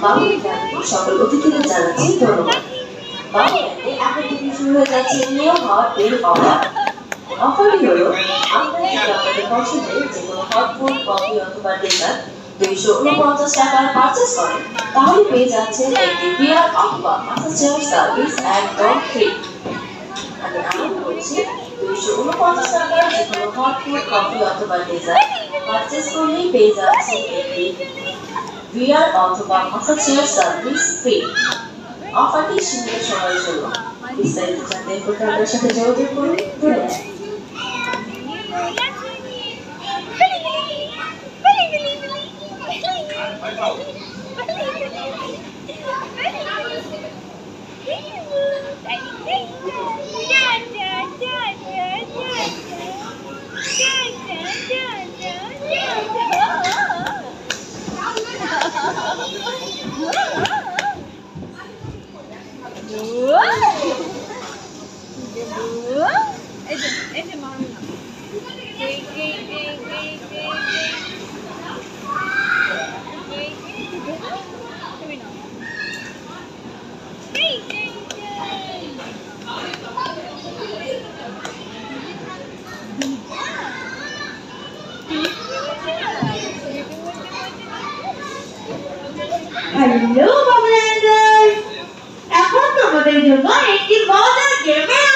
বাবুল্যান্ডে সকল অতিথিদের জানাচ্ছি ধন্যবাদ। বাবুল্যান্ডে এখন থেকে শুরু হয়ে যাচ্ছে নিউ হট ড্রিঙ্ক অফার। অফারটি হলো আপনারা যদি আপনাদের পছন্দের যে কোনো হট ফুড, কফি অথবা ডেজার্ট 249 টাকার পারচেজ করেন তাহলে পেয়ে যাচ্ছেন একটি বিয়ার অথবা মাসাজ চেয়ার সার্ভিস একদম ফ্রি। আমি আবার বলছি 249 টাকার যে কোনো হট ফুড, কফি অথবা ডেজার্ট পারচেজ করলেই পেয়ে যাচ্ছেন একটি বিয়ার অথবা মাসাজ চেয়ার সার্ভিস ফ্রি। অফারটি সীমিত সময়ের জন্য। বিস্তারিত জানতে প্রোগ্রামের সাথে যোগাযোগ করুন। ধন্যবাদ। হ্যালো বাবুল্যান্ডার, এখন তোমাদের জন্য একটি মজার গেম